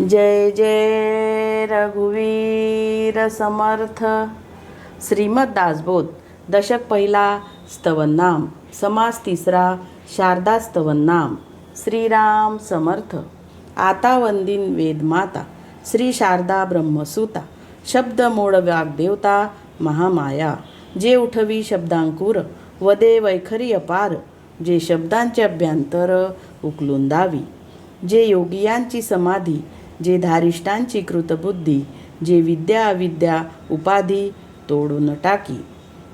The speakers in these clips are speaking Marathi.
जय जय रघुवीर समर्थ. श्रीमद दासबोध. दशक पहिला. स्तवनाम. समास तिसरा. शारदा स्तवनाम. श्रीराम समर्थ. आता वंदिन वेदमाता श्री शारदा ब्रह्मसुता. शब्द मोड वाग्देवता महामाया. जे उठवी शब्दांकुर वदे वैखरी अपार. जे शब्दांचे अभ्यंतर उकलून दावी. जे योगियांची समाधी, जे धारिष्ठांची कृतबुद्धी, जे विद्या अविद्या उपाधी तोडून टाकी.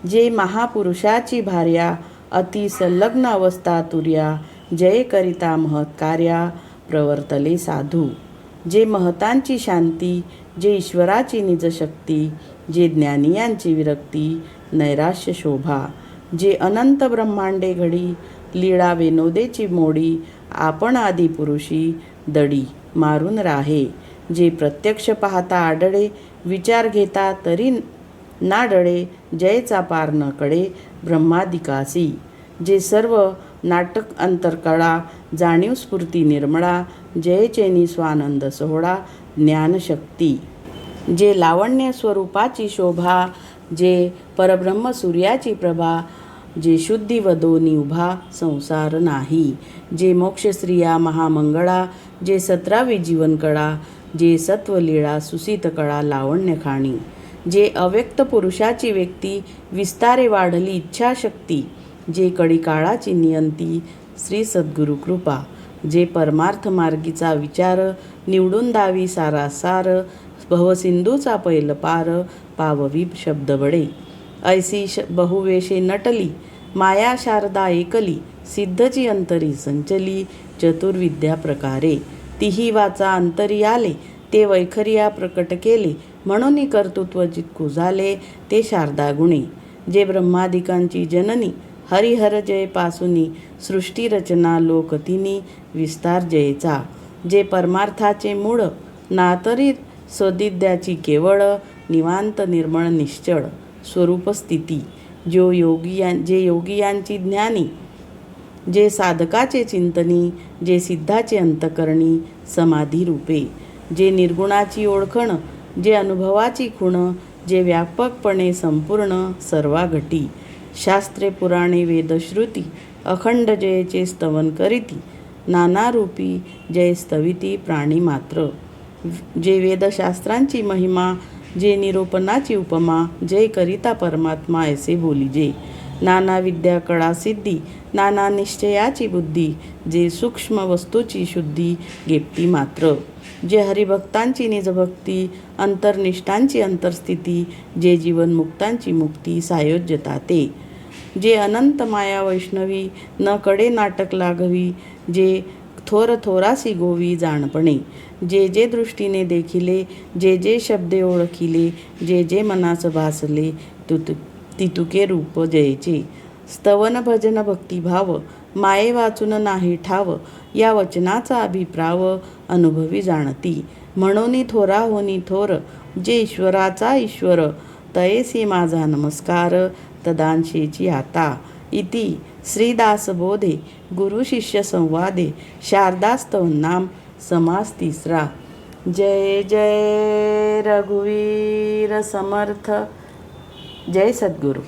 जे महापुरुषाची भार्या अति संलग्न अवस्था तुर्या. जय करिता महत्कार्या प्रवर्तले साधू. जे महतांची शांती, जे ईश्वराची निजशक्ती, जे ज्ञानियांची विरक्ती नैराश्य शोभा. जे अनंत ब्रह्मांडे घडी लीळा विनोदेची मोडी. आपण आदी पुरुषी दडी मारून राहे. जे प्रत्यक्ष पाहता आडळे विचार घेता तरी नाडळे. जयचा पार न कडे ब्रह्मादिकासी. जे सर्व नाटक अंतरकळा जाणीव स्फूर्ती निर्मळा. जयचेनी स्वानंद सोहळा ज्ञानशक्ती. जे लावण्य स्वरूपाची शोभा, जे परब्रह्म सूर्याची प्रभा. जे शुद्धी वदोनी उभा संसार नाही. जे मोक्षश्रिया महामंगळा. जे 17वी जीवनकळा. जे सत्वलीळा सुसित कळा लावण्य खाणी. जे अव्यक्त पुरुषाची व्यक्ती विस्तारे वाढली इच्छाशक्ती. जे कळीकाळाची नियंती श्री सद्गुरु कृपा. जे परमार्थ मार्गीचा विचार निवडून दावी सारासार. भवसिंधूचा पैल पार पाववी शब्द बडे. ऐसी बहुवेशे नटली माया शारदा एकली. सिद्धची अंतरी संचली चतुर्विद्या प्रकारे. तिही वाचा अंतरी आले ते वैखरिया प्रकट केले. म्हणून कर्तृत्व जितकू झाले ते शारदा गुणे. जे ब्रह्मादिकांची जननी हरिहर जय पासुनी. सृष्टी रचना लोकतिनी विस्तार जयचा. जे परमार्थाचे मूळ नातरी सदिद्याची केवळ. निवांत निर्मळ निश्चळ स्वरूप स्थिती. जे योगियांची ज्ञानी. जे साधकाचे चिंतनी. जे सिद्धाचे अंतकरणी समाधी रूपे. जे निर्गुणाची ओळखण. जे अनुभवाची खुण. जे व्यापकपणे संपूर्ण सर्वाघटी. शास्त्रे पुराणे वेदश्रुती अखंड जयचे स्तवन करीती. नानारूपी जय स्तविती प्राणी मात्र. जे वेदशास्त्रांची महिमा. जे निरूपणाची उपमा. जय करिता परमात्मा ऐसे बोलिजे. नाना विद्या कळा सिद्धी. नाना निश्चयाची बुद्धी. जे सूक्ष्म वस्तूची शुद्धी गेप्ती मात्र. जे हरिभक्तांची निजभक्ती. अंतर्निष्ठांची अंतर्स्थिती. जे जीवनमुक्तांची मुक्ती सायोज्यता ते. जे अनंत माया वैष्णवी न कडे नाटक लागवी. जे थोर थोरासी गोवी जाणपणे. जे जे दृष्टीने देखिले. जे जे शब्दे ओळखिले. जे जे मनास भासले तितुके रूप जयचे. स्तवन भजन भक्तिभाव माये वाचून नाही ठाव. या वचनाचा अभिप्राव अनुभवी जाणती. म्हणून थोरा होनी थोर. जे ईश्वराचा ईश्वर तयेसी माझा नमस्कार तदांशेची आता. इति श्रीदासबोधे गुरु शिष्य संवादे शारदा स्तवनाम समास तिसरा. जय जय रघुवीर समर्थ. जय सद्गुरु.